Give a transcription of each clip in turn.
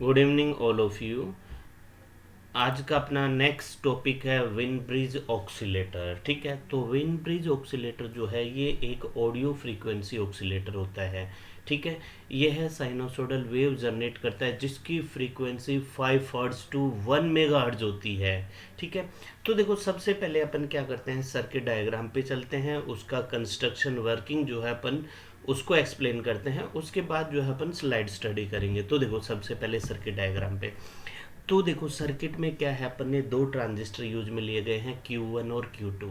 Good evening all of you. आज का अपना नेक्स्ट टॉपिक है विन ब्रिज ऑक्सीलेटर। ठीक है, तो विन ब्रिज ऑक्सीलेटर जो है ये एक ऑडियो फ्रीक्वेंसी ऑक्सीलेटर होता है। ठीक है, यह है साइनोसोडल वेव जनरेट करता है जिसकी फ्रीक्वेंसी 5 हर्ट्ज टू 1 मेगाहर्ट्ज होती है। ठीक है, तो देखो सबसे पहले अपन क्या करते हैं, सर्किट डायग्राम पे चलते हैं, उसका कंस्ट्रक्शन वर्किंग जो है अपन उसको एक्सप्लेन करते हैं, उसके बाद जो है अपन स्लाइड स्टडी करेंगे। तो देखो सबसे पहले सर्किट डायग्राम पे, तो देखो सर्किट में क्या है, अपन ने दो ट्रांजिस्टर यूज में लिए गए हैं Q1 और Q2।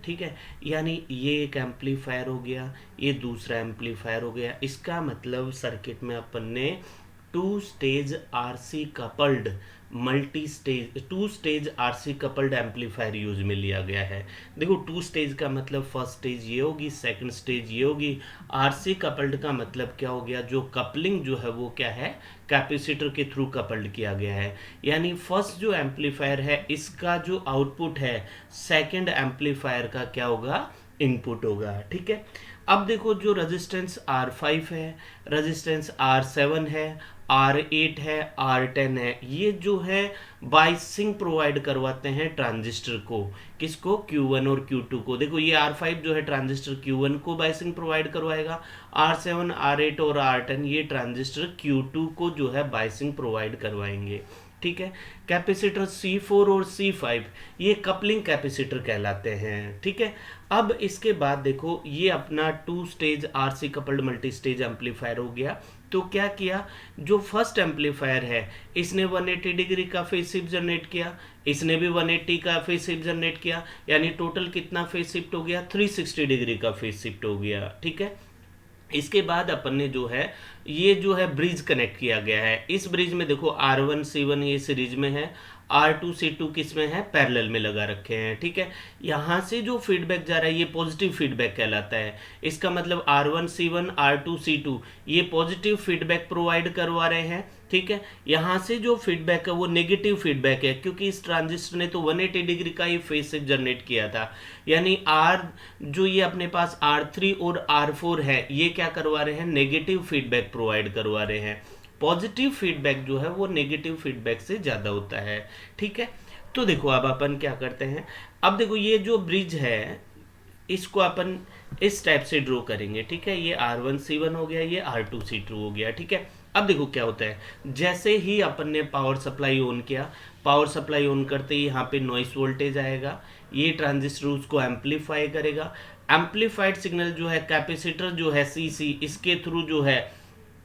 ठीक है, यानी ये एक एम्पलीफायर हो गया, ये दूसरा एम्पलीफायर हो गया। इसका मतलब सर्किट में अपन ने two stage RC coupled multi stage two stage RC coupled amplifier use में लिया गया है। देखो टू स्टेज का मतलब फर्स्ट स्टेज ये होगी, सेकंड स्टेज ये होगी। आरसी कपल्ड का मतलब क्या हो गया, जो कपलिंग जो है वो क्या है, कैपेसिटर के थ्रू कपल्ड किया गया है। यानी फर्स्ट जो एम्पलीफायर है इसका जो आउटपुट है सेकंड एम्पलीफायर का क्या होगा, इनपुट होगा। ठीक है, अब देखो जो रेजिस्टेंस R5 है, रेजिस्टेंस R7 है, R8 है, R10 है, ये जो है बाइसिंग प्रोवाइड करवाते हैं ट्रांजिस्टर को। किसको, Q1 और Q2 को। देखो ये R5 जो है ट्रांजिस्टर Q1 को बाइसिंग प्रोवाइड करवाएगा, R7, R8 और R10 ये ट्रांजिस्टर Q2 को जो है बाइसिंग प्रोवाइड करवाएंगे। ठीक है, कैपेसिटर C4 और C5 ये कपलिंग कैपेसिटर कहलाते हैं। ठीक है, अब इसके बाद देखो ये अपना two stage RC coupled multi stage amplifier हो गया। तो क्या किया, जो फर्स्ट एम्पलीफायर है इसने 180 डिग्री का फेज शिफ्ट जनरेट किया, इसने भी 180 का फेज शिफ्ट जनरेट किया, यानी टोटल कितना फेज शिफ्ट हो गया, 360 डिग्री का फेज शिफ्ट हो गया। ठीक है, इसके बाद अपन ने जो है ये जो है ब्रिज कनेक्ट किया गया है। इस ब्रिज में देखो R1 C1 ये सीरीज में है, R2 C2 किस में है, पैरेलल में लगा रखे हैं। ठीक है, यहाँ से जो फीडबैक जा रहा है ये पॉजिटिव फीडबैक कहलाता है। इसका मतलब R1 C1 R2 C2 ये पॉजिटिव फीडबैक प्रोवाइड करवा रहे हैं। ठीक है, यहाँ से जो फीडबैक है वो नेगेटिव फीडबैक है, क्योंकि इस ट्रांजिस्टर ने तो 180 डिग्री का ही फेज शिफ्ट जनरेट किया था। यानी आर जो ये अपने पास R3 और R4 है ये क्या करवा रहे हैं, नेगेटिव फीडबैक प्रोवाइड करवा रहे हैं। पॉजिटिव फीडबैक जो है वो नेगेटिव फीडबैक से ज़्यादा होता है। ठीक है, तो देखो अब अपन क्या करते हैं, अब देखो ये जो ब्रिज है इसको अपन इस टाइप से ड्रॉ करेंगे। ठीक है, ये R1 C1 हो गया, ये R2 C2 हो गया। ठीक है, अब देखो क्या होता है, जैसे ही अपन ने पावर सप्लाई ऑन किया, पावर सप्लाई ऑन करते ही यहाँ पे नॉइस वोल्टेज आएगा, ये ट्रांजिस्टर उसको एम्पलीफाई करेगा। एम्पलीफाइड सिग्नल जो है कैपेसिटर जो है CC इसके थ्रू जो है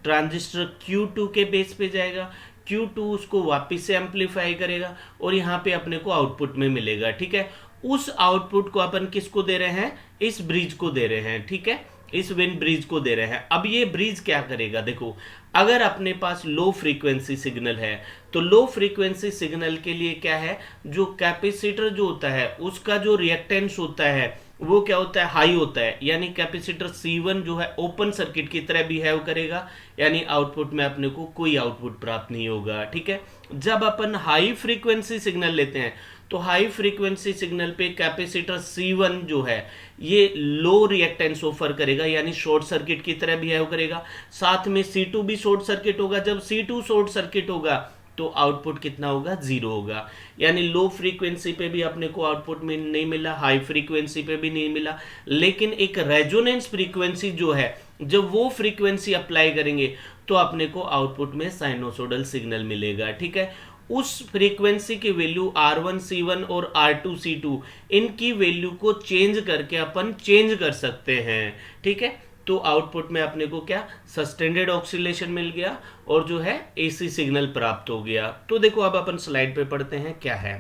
ट्रांजिस्टर Q2 के बेस पे जाएगा, Q2 उसको वापस से एम्पलीफाई करेगा और यहाँ पे अपने को आउटपुट में मिलेगा। ठीक है, उस आउटपुट को अपन किसको दे रहे हैं, इस ब्रिज को दे रहे हैं। ठीक है, इस विन ब्रिज को दे रहे हैं। अब ये ब्रिज क्या करेगा, देखो अगर अपने पास लो फ्रीक्वेंसी सिग्नल है तो लो फ्रीक्वेंसी सिग्नल के लिए क्या है, जो कैपेसिटर जो होता है उसका जो रिएक्टेंस होता है वो क्या होता है, हाई होता है। यानी कैपेसिटर C1 जो है ओपन सर्किट की तरह बिहेव करेगा, यानी आउटपुट में अपने को कोई आउटपुट प्राप्त नहीं होगा। ठीक है, जब अपन हाई फ्रीक्वेंसी सिग्नल लेते हैं तो हाई फ्रीक्वेंसी सिग्नल पे कैपेसिटर C1 जो है ये लो रिएक्टेंस ऑफर करेगा, यानी शॉर्ट सर्किट की तरह बिहेव करेगा। साथ में C2 भी शॉर्ट सर्किट होगा। जब C2 शॉर्ट सर्किट होगा तो आउटपुट कितना होगा, जीरो होगा। यानी लो फ्रीक्वेंसी पे भी अपने को आउटपुट में नहीं मिला, हाई फ्रीक्वेंसी पे भी नहीं मिला, लेकिन एक रेजोनेंस फ्रीक्वेंसी जो है जब वो फ्रीक्वेंसी अप्लाई करेंगे तो अपने को आउटपुट में साइनोसोडल सिग्नल मिलेगा। ठीक है, उस फ्रीक्वेंसी की वैल्यू R1 C1 और R2 C2 इनकी वैल्यू को चेंज करके अपन चेंज कर सकते हैं। ठीक है, तो आउटपुट में अपने को क्या, सस्टेंडेड ऑक्सीलेशन मिल गया और जो है AC सिग्नल प्राप्त हो गया। तो देखो अब अपन स्लाइड पे पढ़ते हैं क्या है।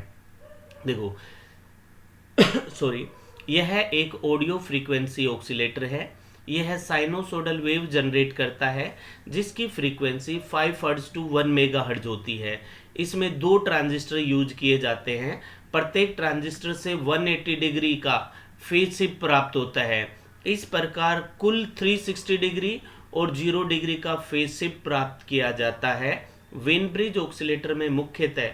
देखो सॉरी, यह एक ऑडियो फ्रीक्वेंसी ऑक्सीलेटर है। यह साइनोसोडल वेव जनरेट करता है जिसकी फ्रीक्वेंसी 5 हर्ट्ज टू 1 मेगाहर्ट्ज होती है। इसमें दो ट्रांजिस्टर यूज किए जाते हैं, प्रत्येक ट्रांजिस्टर से 180 डिग्री का फेज शिफ्ट प्राप्त होता है। इस प्रकार कुल 360 डिग्री और 0 डिग्री का फेज शिफ्ट प्राप्त किया जाता है। वेन ब्रिज ऑक्सीलेटर में मुख्यतः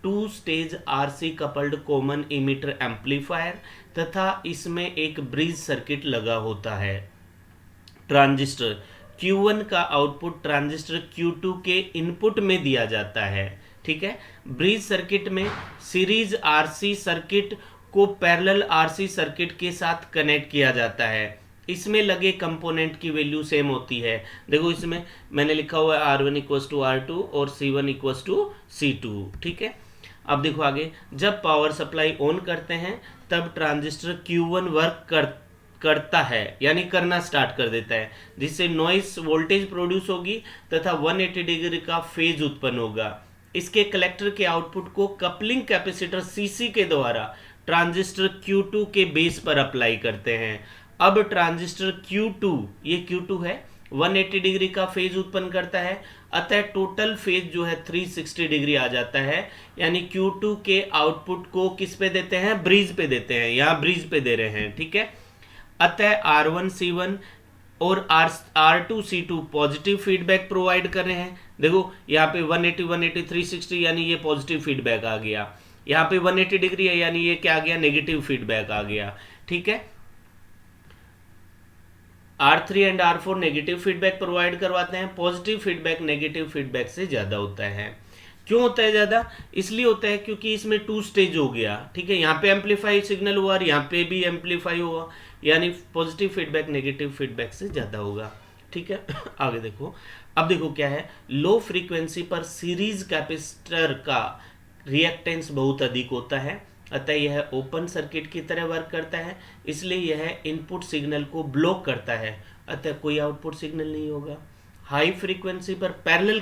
two stage RC coupled common emitter amplifier तथा इसमें एक ब्रिज सर्किट लगा होता है। ट्रांजिस्टर Q1 का आउटपुट ट्रांजिस्टर Q2 के इनपुट में दिया जाता है। ठीक है, ब्रिज सर्किट में सीरीज आरसी सर्किट को पैरेलल आरसी सर्किट के साथ कनेक्ट किया जाता है। इसमें लगे कंपोनेंट की वैल्यू सेम होती है। देखो इसमें मैंने लिखा हुआ है R1 इक्वल्स टू R2 और C1 इक्वल्स टू C2। ठीक है, अब देखो आगे, जब पावर सप्लाई ऑन करते हैं तब ट्रांजिस्टर Q1 वर्क करता है, यानी करना स्टार्ट कर देता है, जिससे नॉइस वोल्टेज प्रोड्यूस होगी तथा 180 डिग्री का फेज उत्पन्न होगा। इसके कलेक्टर के आउटपुट को कपलिंग कैपेसिटर CC के द्वारा ट्रांजिस्टर Q2 के बेस पर अप्लाई करते हैं। अब ट्रांजिस्टर Q2, ये Q2 है, 180 डिग्री का फेज उत्पन्न करता है, अतः टोटल फेज जो है 360 डिग्री आ जाता है। यानी Q2 के आउटपुट को किस पे देते हैं, ब्रिज पे देते हैं, यहाँ ब्रिज पे दे रहे हैं। ठीक है, अतः R1 C1 और R2 C2 positive feedback provide कर रहे हैं। देखो यहाँ पे 180 180 360 यानी ये पॉजिटिव फीडबैक आ गया, यहाँ पे 180 डिग्री है यानी ये क्या आ गया, नेगेटिव फीडबैक आ गया। ठीक है, R3 and R4 negative feedback provide करवाते हैं। पॉजिटिव फीडबैक नेगेटिव फीडबैक से ज़्यादा होता है। क्यों होता है ज़्यादा, इसलिए होता है क्योंकि इसमें 2 स्टेज हो गया। ठीक है, यहाँ पे एम्पलीफाई सिग्नल हुआ और यहाँ पे भी एम्पलीफाई हुआ, यानी पॉजिटिव फीडबैक नेगेटिव फीडबैक से ज़्यादा होगा। ठीक है, आगे देखो, अब देखो क्या है, लो फ्रीक्वेंसी पर सीरीज कैपेसिटर का रिएक्टेंस बहुत अधिक होता है, अतः यह ओपन सर्किट की तरह वर्क करता है, इसलिए यह इनपुट सिग्नल को ब्लॉक करता है, अतः कोई आउटपुट सिग्नल नहीं होगा। हाई फ्रीक्वेंसी पर पैरेलल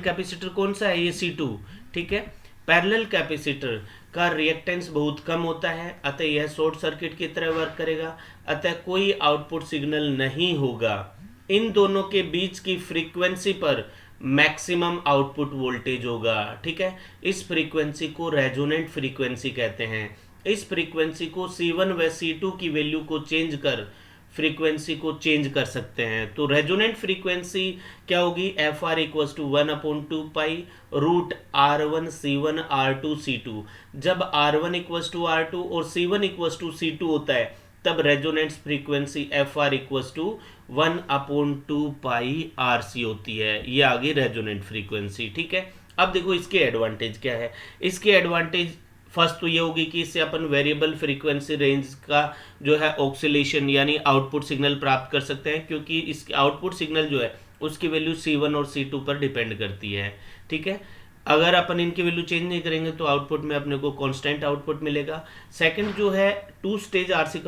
कैपेसिटर कौन सा है, ये C2। ठीक है, पैरेलल कैपेसिटर का रिएक्टेंस बहुत कम होता है, अतः यह शॉर्ट सर्किट की तरह वर्क करेगा, अतः कोई आउटपुट सिग्नल नहीं होगा। इन दोनों के बीच की फ्रीक्वेंसी पर मैक्सिमम आउटपुट वोल्टेज होगा। ठीक है, इस फ्रीक्वेंसी को रेजोनेंट फ्रीक्वेंसी कहते हैं। इस फ्रीक्वेंसी को C1 व C2 की वैल्यू को चेंज कर फ्रीक्वेंसी को चेंज कर सकते हैं। तो रेजोनेंट फ्रीक्वेंसी क्या होगी, FR equals to 1/2 pi root R1 C1 R2 C2। जब R1 इक्वल्स टू R2 और C1 इक्वल्स टू C2 होता है तब resonance frequency FR equals to 1/2 pi RC होती है। ये आ गई रेजोनेंट फ्रीक्वेंसी। ठीक है, अब देखो इसके एडवांटेज क्या है। इसके एडवांटेज फर्स्ट तो ये होगी कि इससे अपन वेरिएबल फ्रीक्वेंसी रेंज का जो है ऑक्सिलेशन यानी आउटपुट सिग्नल प्राप्त कर सकते हैं, क्योंकि इसके आउटपुट सिग्नल जो है उसकी वैल्यू C1 और C2 पर डिपेंड करती है। ठीक है, अगर अपन इनकी वैल्यू चेंज नहीं करेंगे तो आउटपुट में अपने को कांस्टेंट आउटपुट मिलेगा। सेकंड जो है 2 stage RC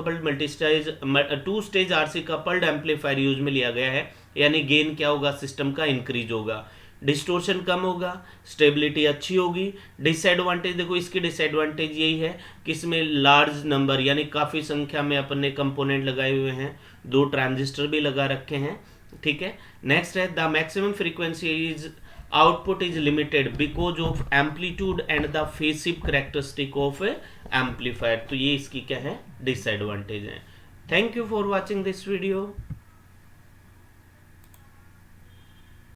coupled amplifier use में लिया गया है, यानी गेन क्या होगा, सिस्टम का इंक्रीज होगा, डिस्टोर्शन कम होगा, स्टेबिलिटी अच्छी होगी। डिसएडवांटेज देखो, इसकी डिसएडवांटेज यही है कि इसमें लार्ज नंबर यानी काफ़ी संख्या में अपन ने कंपोनेंट लगाए हुए हैं, 2 ट्रांजिस्टर भी लगा रखे हैं। ठीक है, नेक्स्ट है the maximum frequency is output is limited because of amplitude and the phase shift characteristic of amplifier। तो ये इसकी क्या है, डिसएडवांटेज है। Thank you for watching this video.